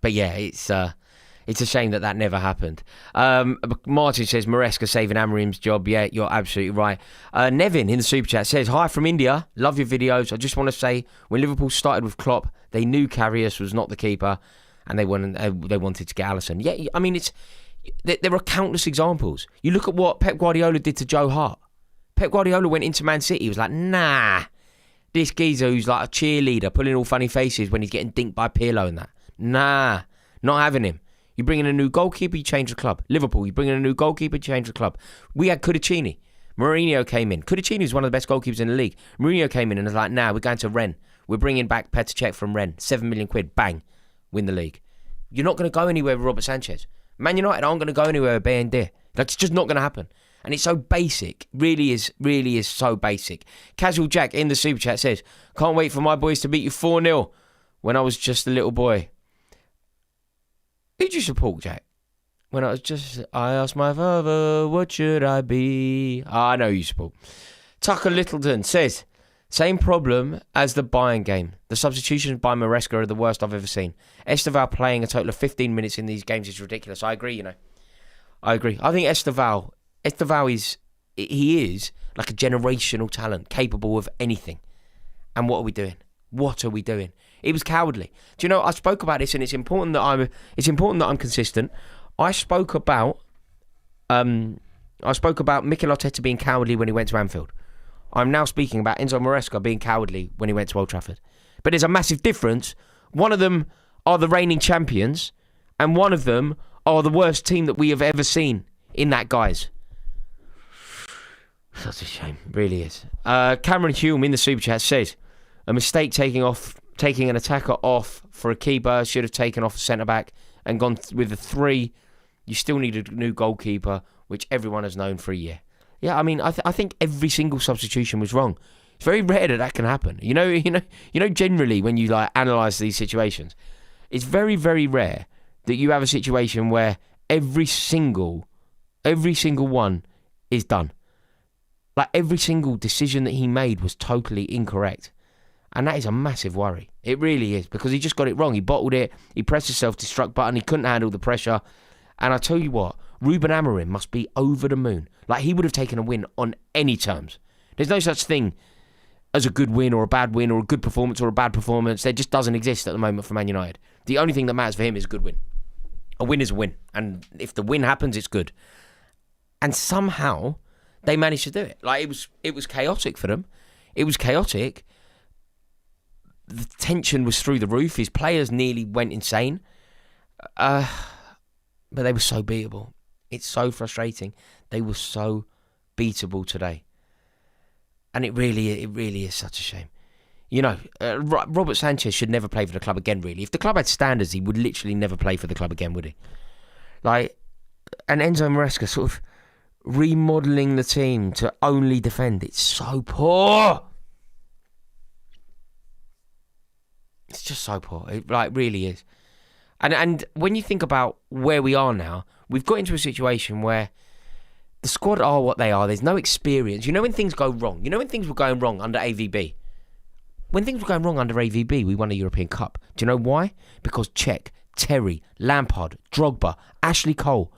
yeah, it's It's a shame that never happened. Martin says, Maresca saving Amorim's job. Yeah, you're absolutely right. Nevin in the Super Chat says, hi from India. Love your videos. I just want to say, when Liverpool started with Klopp, they knew Karius was not the keeper and they wanted to get Alisson. Yeah, I mean, there are countless examples. You look at what Pep Guardiola did to Joe Hart. Pep Guardiola went into Man City. He was like, nah, this geezer who's like a cheerleader, pulling all funny faces when he's getting dinked by Pirlo and that. Nah, not having him. You bring in a new goalkeeper, you change the club. Liverpool, you bring in a new goalkeeper, you change the club. We had Cudicini. Mourinho came in. Cudicini was one of the best goalkeepers in the league. Mourinho came in and was like, nah, we're going to Rennes. We're bringing back Petr Cech from Rennes. 7 million quid, bang, win the league. You're not going to go anywhere with Robert Sanchez. Man United aren't going to go anywhere with BND. It's just not going to happen. And it's so basic. Really is so basic. Casual Jack in the Super Chat says, can't wait for my boys to beat you 4-0 when I was just a little boy. Who'd you support, Jack? When I asked my father, what should I be? I know you support. Tucker Littleton says, same problem as the Bayern game. The substitutions by Maresca are the worst I've ever seen. Esteval playing a total of 15 minutes in these games is ridiculous. I agree, I agree. I think Esteval is like a generational talent, capable of anything. And what are we doing? It was cowardly. Do you know, I spoke about this, and it's important that I'm consistent. I spoke about Mikel Arteta being cowardly when he went to Anfield. I'm now speaking about Enzo Maresca being cowardly when he went to Old Trafford. But there's a massive difference. One of them are the reigning champions, and one of them are the worst team that we have ever seen in that guise. Such a shame, really is. Cameron Hume in the Super Chat says, a mistake taking an attacker off for a keeper, should have taken off a centre-back and gone with a 3. You still need a new goalkeeper, which everyone has known for a year. Yeah, I mean, I think every single substitution was wrong. It's very rare that can happen. You know. Generally, when you analyse these situations, it's very, very rare that you have a situation where every single one is done. Like every single decision that he made was totally incorrect, and that is a massive worry. It really is, because he just got it wrong. He bottled it. He pressed the self-destruct button. He couldn't handle the pressure. And I tell you what, Ruben Amorim must be over the moon. Like, he would have taken a win on any terms. There's no such thing as a good win or a bad win or a good performance or a bad performance. There just doesn't exist at the moment for Man United. The only thing that matters for him is a good win. A win is a win. And if the win happens, it's good. And somehow they managed to do it. Like, it was chaotic for them. It was chaotic. The tension was through the roof. His players nearly went insane. But they were so beatable. It's so frustrating. They were so beatable today. And it really is such a shame. You know, Robert Sanchez should never play for the club again, really. If the club had standards, he would literally never play for the club again, would he? Like, and Enzo Maresca sort of remodelling the team to only defend. It's so poor. It's just so poor. It really is. And when you think about where we are now, we've got into a situation where the squad are what they are. There's no experience. You know when things go wrong? You know when things were going wrong under AVB? When things were going wrong under AVB, we won a European Cup. Do you know why? Because Cech, Terry, Lampard, Drogba, Ashley Cole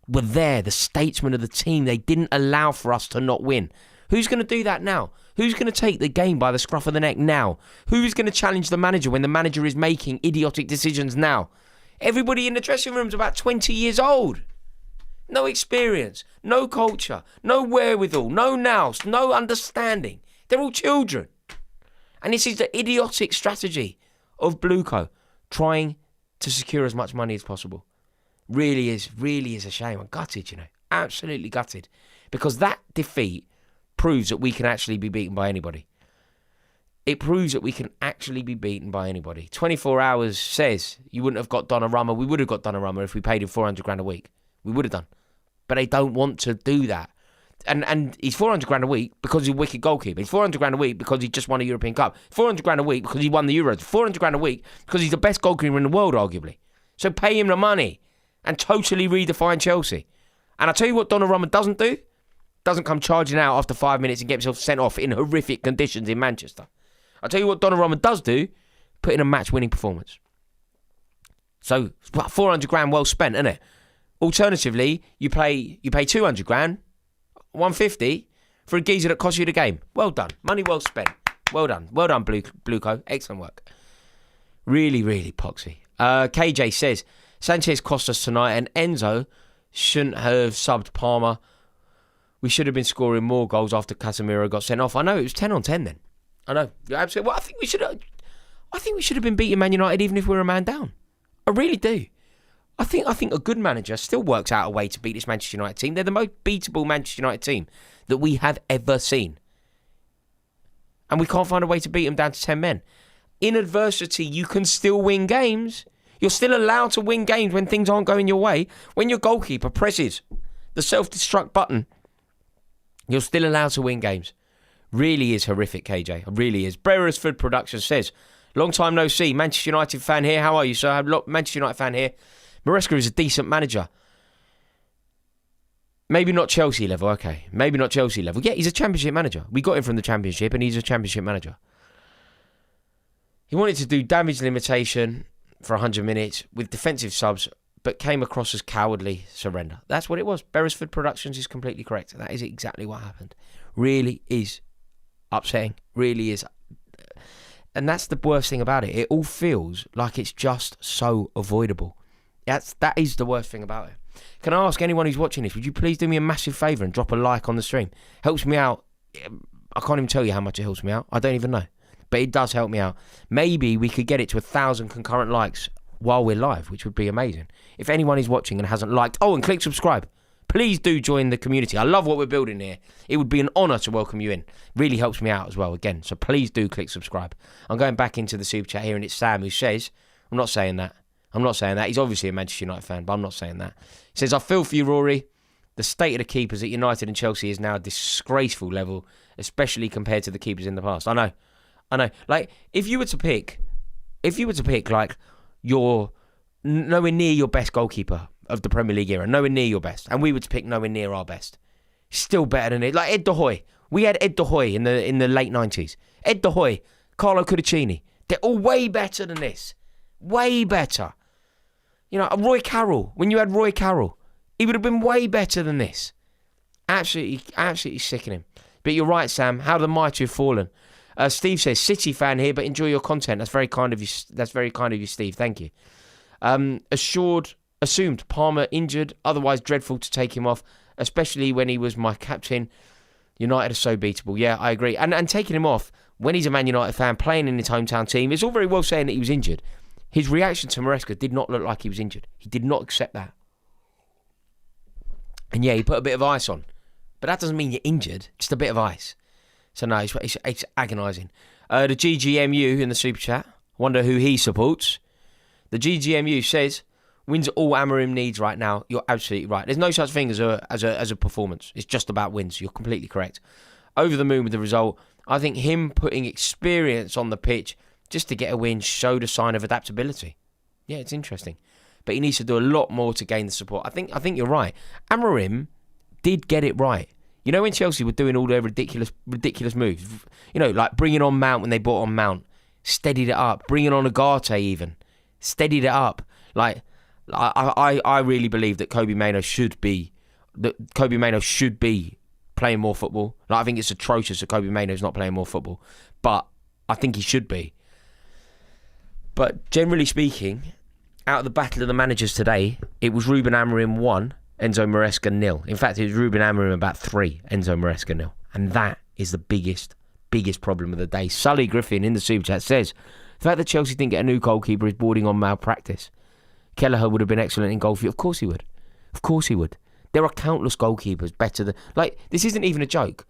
were there, the statesmen of the team. They didn't allow for us to not win. Who's going to do that now? Who's going to take the game by the scruff of the neck now? Who is going to challenge the manager when the manager is making idiotic decisions now? Everybody in the dressing room is about 20 years old. No experience, no culture, no wherewithal, no nous, no understanding. They're all children. And this is the idiotic strategy of Blueco, trying to secure as much money as possible. Really is a shame. I'm gutted, absolutely gutted. Because that defeat proves that we can actually be beaten by anybody. It proves that we can actually be beaten by anybody. 24 Hours says you wouldn't have got Donnarumma. We would have got Donnarumma if we paid him 400 grand a week. We would have done. But they don't want to do that. And he's 400 grand a week because he's a wicked goalkeeper. He's 400 grand a week because he just won a European Cup. 400 grand a week because he won the Euros. 400 grand a week because he's the best goalkeeper in the world, arguably. So pay him the money and totally redefine Chelsea. And I tell you what Donnarumma doesn't do. Doesn't come charging out after 5 minutes and get himself sent off in horrific conditions in Manchester. I'll tell you what Donnarumma does do. Put in a match-winning performance. So it's about 400 grand well spent, isn't it? Alternatively, you pay 200 grand, 150 for a geezer that cost you the game. Well done. Money well spent. Well done. Well done, Blueco. Excellent work. Really, really poxy. KJ says, Sanchez cost us tonight and Enzo shouldn't have subbed Palmer. We should have been scoring more goals after Casemiro got sent off. I know, it was 10 on 10 then. I know. You're absolutely... Well, I think we should have been beating Man United even if we were a man down. I really do. I think a good manager still works out a way to beat this Manchester United team. They're the most beatable Manchester United team that we have ever seen. And we can't find a way to beat them down to 10 men. In adversity, you can still win games. You're still allowed to win games when things aren't going your way. When your goalkeeper presses the self-destruct button, you're still allowed to win games. Really is horrific, KJ. Really is. Beresford Productions says, long time no see. Manchester United fan here. How are you, sir? Manchester United fan here. Maresca is a decent manager. Maybe not Chelsea level, okay. Maybe not Chelsea level. Yeah, he's a Championship manager. We got him from the Championship and he's a Championship manager. He wanted to do damage limitation for 100 minutes with defensive subs, but came across as cowardly surrender. That's what it was. Beresford Productions is completely correct. That is exactly what happened. Really is upsetting. Really is. And that's the worst thing about it. It all feels like it's just so avoidable. That is the worst thing about it. Can I ask anyone who's watching this, would you please do me a massive favour and drop a like on the stream? Helps me out. I can't even tell you how much it helps me out. I don't even know. But it does help me out. Maybe we could get it to 1,000 concurrent likes while we're live, which would be amazing. If anyone is watching and hasn't liked, and click subscribe. Please do join the community. I love what we're building here. It would be an honour to welcome you in. Really helps me out as well, again. So please do click subscribe. I'm going back into the super chat here, and it's Sam who says, I'm not saying that. He's obviously a Manchester United fan, but I'm not saying that. He says, I feel for you, Rory. The state of the keepers at United and Chelsea is now a disgraceful level, especially compared to the keepers in the past. I know. Like, if you were to pick, like, your nowhere near your best goalkeeper of the Premier League era, nowhere near your best, and we were to pick nowhere near our best, still better than it. Like Ed De Hoy. We had Ed De Hoy in the late 90s. Ed De Hoy, Carlo Cudicini. They're all way better than this. Way better. You know, Roy Carroll. When you had Roy Carroll, he would have been way better than this. Absolutely sickening. But you're right, Sam. How the mighty have fallen. Steve says, City fan here, but enjoy your content. That's very kind of you. That's very kind of you, Steve. Thank you. Assumed Palmer injured. Otherwise, dreadful to take him off, especially when he was my captain. United are so beatable. Yeah, I agree. And taking him off when he's a Man United fan, playing in his hometown team, it's all very well saying that he was injured. His reaction to Maresca did not look like he was injured. He did not accept that. And yeah, he put a bit of ice on. But that doesn't mean you're injured. Just a bit of ice. So no, it's agonising. The GGMU in the super chat. Wonder who he supports. The GGMU says, wins are all Amorim needs right now. You're absolutely right. There's no such thing as a performance. It's just about wins. You're completely correct. Over the moon with the result. I think him putting experience on the pitch just to get a win showed a sign of adaptability. Yeah, it's interesting. But he needs to do a lot more to gain the support. I think you're right. Amorim did get it right. You know when Chelsea were doing all their ridiculous moves? You know, like bringing on Mount when they brought on Mount. Steadied it up. Bringing on Agate even. Steadied it up. Like, I really believe that Kobe Mainoo should be playing more football. Like, I think it's atrocious that Kobe Mainoo's not playing more football. But I think he should be. But generally speaking, out of the battle of the managers today, it was Ruben Amorim 1, Enzo Maresca 0. In fact, it was Ruben Amorim about 3, Enzo Maresca 0. And that is the biggest problem of the day. Sully Griffin in the super chat says, the fact that Chelsea didn't get a new goalkeeper is bordering on malpractice. Kelleher would have been excellent in goal for you. Of course he would. Of course he would. There are countless goalkeepers better than... Like, this isn't even a joke.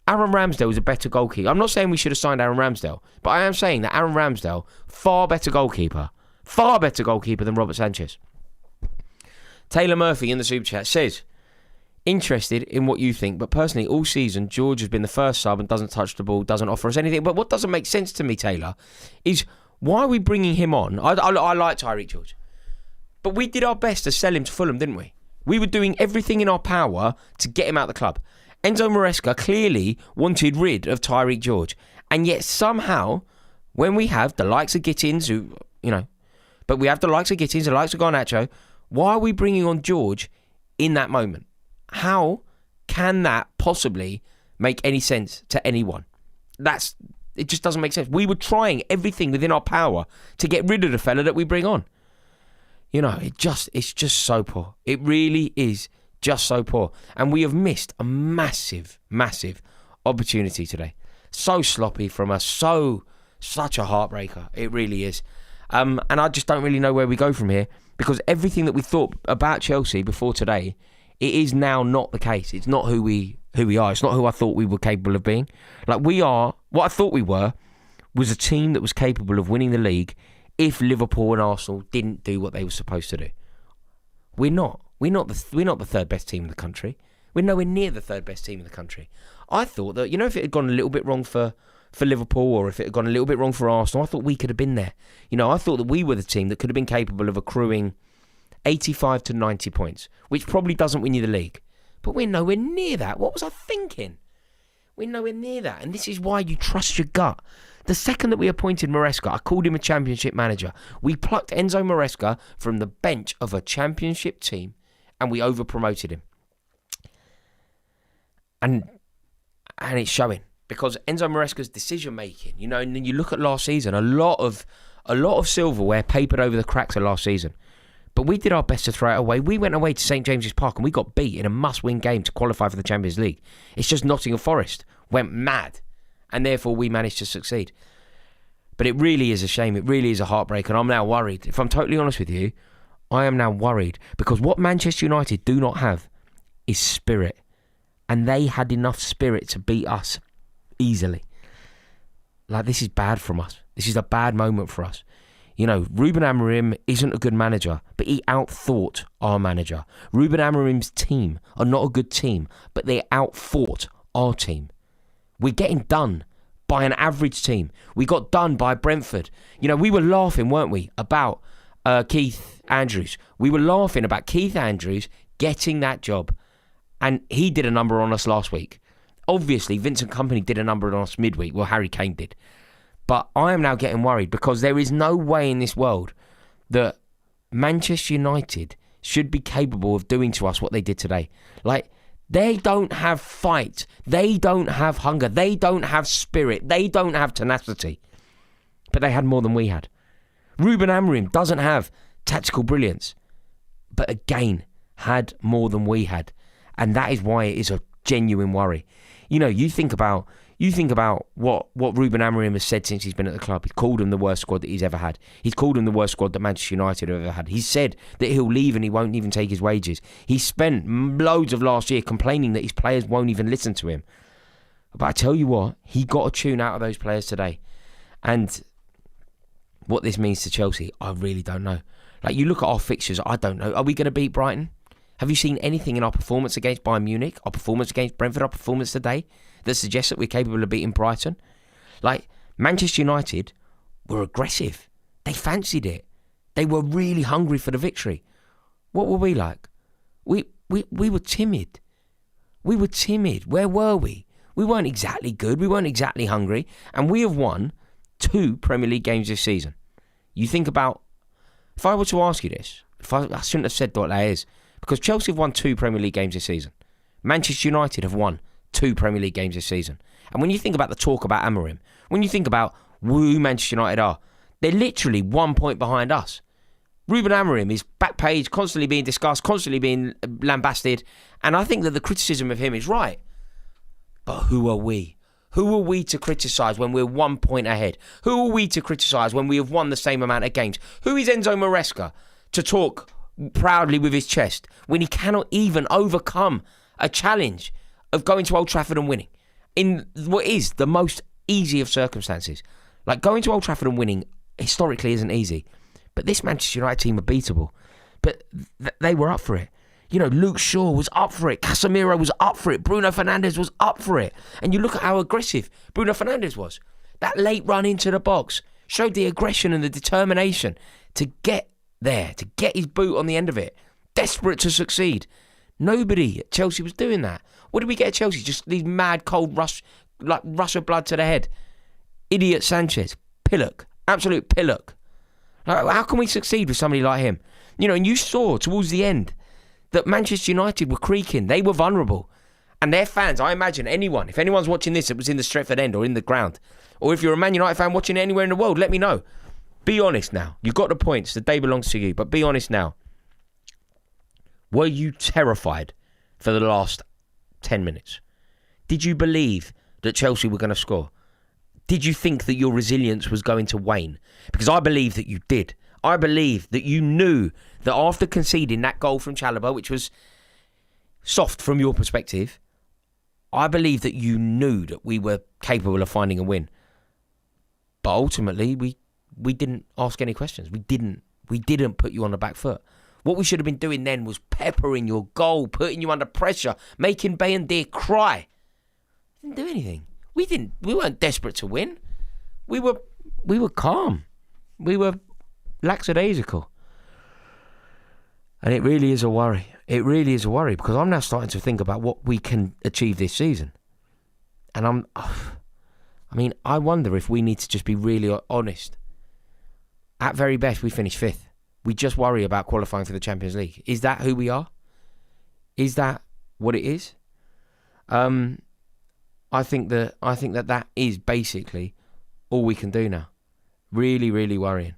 Aaron Ramsdale is a better goalkeeper. I'm not saying we should have signed Aaron Ramsdale, but I am saying that Aaron Ramsdale, far better goalkeeper than Robert Sanchez. Taylor Murphy in the super chat says, interested in what you think, but personally all season George has been the first sub and doesn't touch the ball, doesn't offer us anything. But what doesn't make sense to me, Taylor, is why are we bringing him on? I like Tyreek George, but we did our best to sell him to Fulham, didn't we? We were doing everything in our power to get him out of the club. Enzo Maresca clearly wanted rid of Tyreek George, and yet somehow when we have the likes of Gittins, who, you know, But we have the likes of Gittins, the likes of Garnacho. Why are we bringing on George in that moment? How can that possibly make any sense to anyone? It just doesn't make sense. We were trying everything within our power to get rid of the fella that we bring on. It's just so poor. It really is just so poor. And we have missed a massive, massive opportunity today. So sloppy from us. Such a heartbreaker. It really is. And I just don't really know where we go from here, because everything that we thought about Chelsea before today, it is now not the case. It's not who we are. It's not who I thought we were capable of being. Like, we are, what I thought we were, was a team that was capable of winning the league if Liverpool and Arsenal didn't do what they were supposed to do. We're not. We're not the third best team in the country. We're nowhere near the third best team in the country. I thought that, if it had gone a little bit wrong for Liverpool, or if it had gone a little bit wrong for Arsenal, I thought we could have been there. I thought that we were the team that could have been capable of accruing 85 to 90 points, which probably doesn't win you the league. But we're nowhere near that. What was I thinking? We're nowhere near that. And this is why you trust your gut. The second that we appointed Maresca, I called him a championship manager. We plucked Enzo Maresca from the bench of a championship team and we over-promoted him. And it's showing. Because Enzo Maresca's decision-making, and then you look at last season, a lot of silverware papered over the cracks of last season. But we did our best to throw it away. We went away to St James's Park and we got beat in a must-win game to qualify for the Champions League. It's just Nottingham Forest went mad, and therefore we managed to succeed. But it really is a shame. It really is a heartbreak, and I'm now worried. If I'm totally honest with you, I am now worried, because what Manchester United do not have is spirit. And they had enough spirit to beat us easily. Like, this is bad from us. This is a bad moment for us. Ruben Amorim isn't a good manager, but he outthought our manager. Ruben Amorim's team are not a good team, but they outfought our team. We're getting done by an average team. We got done by Brentford. We were laughing, weren't we, about Keith Andrews. We were laughing about Keith Andrews getting that job. And he did a number on us last week. Obviously, Vincent Kompany did a number on us midweek. Well, Harry Kane did. But I am now getting worried, because there is no way in this world that Manchester United should be capable of doing to us what they did today. Like, they don't have fight. They don't have hunger. They don't have spirit. They don't have tenacity. But they had more than we had. Ruben Amorim doesn't have tactical brilliance, but again, had more than we had. And that is why it is a genuine worry. You think about what Ruben Amorim has said since he's been at the club. He's called him the worst squad that he's ever had. He's called him the worst squad that Manchester United have ever had. He's said that he'll leave and he won't even take his wages. He spent loads of last year complaining that his players won't even listen to him. But I tell you what, he got a tune out of those players today. And what this means to Chelsea, I really don't know. Like, you look at our fixtures, I don't know. Are we going to beat Brighton? Have you seen anything in our performance against Bayern Munich, our performance against Brentford, our performance today, that suggests that we're capable of beating Brighton? Like, Manchester United were aggressive. They fancied it. They were really hungry for the victory. What were we like? We were timid. We were timid. Where were we? We weren't exactly good. We weren't exactly hungry. And we have won 2 Premier League games this season. You think about, if I were to ask you this, I shouldn't have said what that is, because Chelsea have won 2 Premier League games this season. Manchester United have won 2 Premier League games this season. And when you think about the talk about Amorim, when you think about who Manchester United are, they're literally 1 point behind us. Ruben Amorim is back page, constantly being discussed, constantly being lambasted. And I think that the criticism of him is right. But who are we? Who are we to criticise when we're 1 point ahead? Who are we to criticise when we have won the same amount of games? Who is Enzo Maresca to talk proudly with his chest when he cannot even overcome a challenge of going to Old Trafford and winning in what is the most easy of circumstances? Like, going to Old Trafford and winning historically isn't easy, but this Manchester United team are beatable. But they were up for it. Luke Shaw was up for it. Casemiro was up for it. Bruno Fernandes was up for it. And you look at how aggressive Bruno Fernandes was. That late run into the box showed the aggression and the determination to get there, to get his boot on the end of it. Desperate to succeed. Nobody at Chelsea was doing that. What did we get at Chelsea? Just these mad, cold rush of blood to the head. Idiot Sanchez. Pillock. Absolute pillock. How can we succeed with somebody like him? And you saw towards the end that Manchester United were creaking. They were vulnerable. And their fans, I imagine if anyone's watching this that was in the Stretford End or in the ground, or if you're a Man United fan watching it anywhere in the world, let me know. Be honest now. You've got the points. The day belongs to you. But be honest now. Were you terrified for the last 10 minutes? Did you believe that Chelsea were going to score? Did you think that your resilience was going to wane? Because I believe that you did. I believe that you knew that after conceding that goal from Chalobah, which was soft from your perspective, I believe that you knew that we were capable of finding a win. But ultimately, we didn't ask any questions. We didn't put you on the back foot. What we should have been doing then was peppering your goal, putting you under pressure, making Bayindir cry. Didn't do anything. We weren't desperate to win. We were calm. We were lackadaisical. And it really is a worry. It really is a worry because I'm now starting to think about what we can achieve this season. And I wonder if we need to just be really honest. At very best, we finish 5th. We just worry about qualifying for the Champions League. Is that who we are? Is that what it is? I think that is basically all we can do now. Really, really worrying.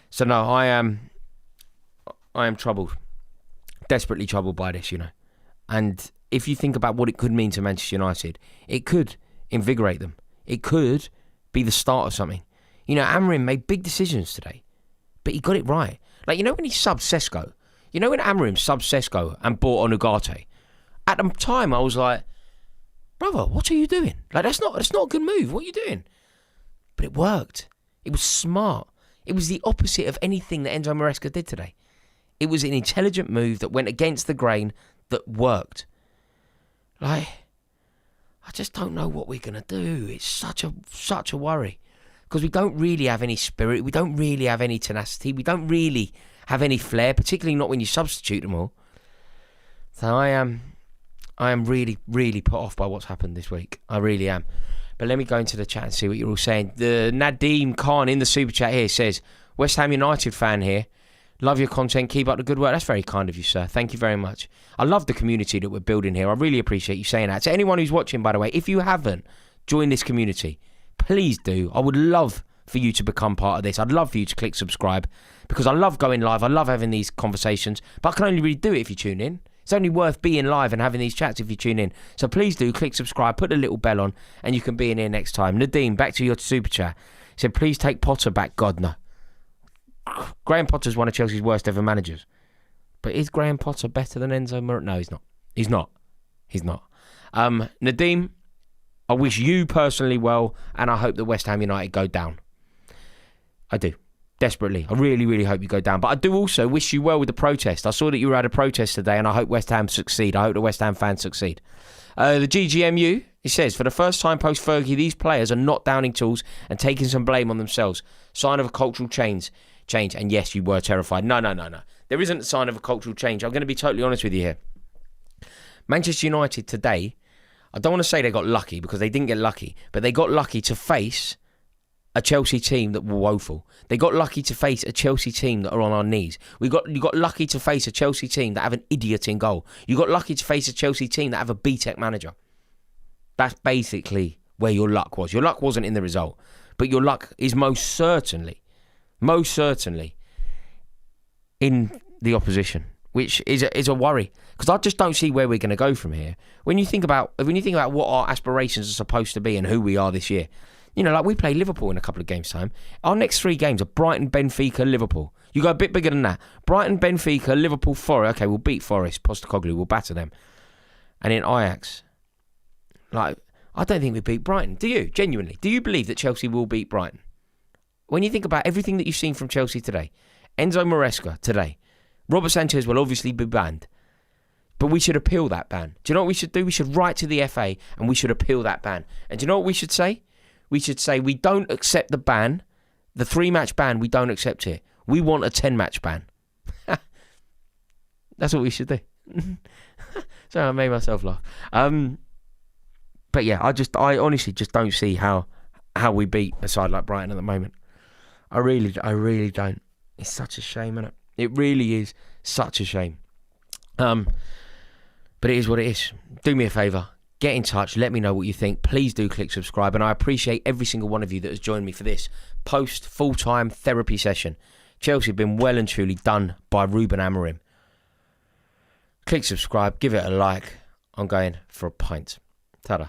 So no, I am troubled. Desperately troubled by this, And if you think about what it could mean to Manchester United, it could invigorate them. It could be the start of something. Amorim made big decisions today, but he got it right. Like, when he subbed Sesko, when Amorim subbed Sesko and bought on Ugarte, at the time I was like, brother, what are you doing? Like, that's not a good move. What are you doing? But it worked. It was smart. It was the opposite of anything that Enzo Maresca did today. It was an intelligent move that went against the grain that worked. Like, I just don't know what we're going to do. It's such a worry. Because we don't really have any spirit. We don't really have any tenacity. We don't really have any flair, particularly not when you substitute them all. So I am really, really put off by what's happened this week. I really am. But let me go into the chat and see what you're all saying. The Nadeem Khan in the super chat here says, West Ham United fan here. Love your content. Keep up the good work. That's very kind of you, sir. Thank you very much. I love the community that we're building here. I really appreciate you saying that. To anyone who's watching, by the way, if you haven't joined this community, please do. I would love for you to become part of this. I'd love for you to click subscribe because I love going live. I love having these conversations, but I can only really do it if you tune in. It's only worth being live and having these chats if you tune in. So please do click subscribe, put the little bell on, and you can be in here next time. Nadeem, back to your super chat. He said, please take Potter back. God, no. Graham Potter's one of Chelsea's worst ever managers. But is Graham Potter better than Enzo Maresca? No, he's not. He's not. Nadeem, I wish you personally well, and I hope that West Ham United go down. I do. Desperately. I really, really hope you go down. But I do also wish you well with the protest. I saw that you were at a protest today, and I hope West Ham succeed. I hope the West Ham fans succeed. The GGMU, it says, for the first time post-Fergie, these players are not downing tools and taking some blame on themselves. Sign of a cultural change. And yes, you were terrified. No. There isn't a sign of a cultural change. I'm going to be totally honest with you here. Manchester United today, I don't want to say they got lucky because they didn't get lucky, but they got lucky to face a Chelsea team that were woeful. They got lucky to face a Chelsea team that are on our knees. You got lucky to face a Chelsea team that have an idiot in goal. You got lucky to face a Chelsea team that have a BTEC manager. That's basically where your luck was. Your luck wasn't in the result, but your luck is most certainly in the opposition, which is a worry because I just don't see where we're going to go from here. When you think about what our aspirations are supposed to be and who we are this year, like we play Liverpool in a couple of games' time. Our next 3 games are Brighton, Benfica, Liverpool. You go a bit bigger than that. Brighton, Benfica, Liverpool, Forest. Okay, we'll beat Forest. Postecoglou, we'll batter them. And in Ajax, I don't think we beat Brighton. Do you? Genuinely? Do you believe that Chelsea will beat Brighton? When you think about everything that you've seen from Chelsea today, Enzo Maresca today, Robert Sanchez will obviously be banned. But we should appeal that ban. Do you know what we should do? We should write to the FA and we should appeal that ban. And do you know what we should say? We should say we don't accept the ban, the 3-match ban, we don't accept it. We want a 10-match ban. That's what we should do. So I made myself laugh. But yeah, I honestly just don't see how we beat a side like Brighton at the moment. I really don't. It's such a shame, isn't it? It really is such a shame. But it is what it is. Do me a favour. Get in touch. Let me know what you think. Please do click subscribe. And I appreciate every single one of you that has joined me for this post full-time therapy session. Chelsea have been well and truly done by Ruben Amorim. Click subscribe. Give it a like. I'm going for a pint. Ta-da.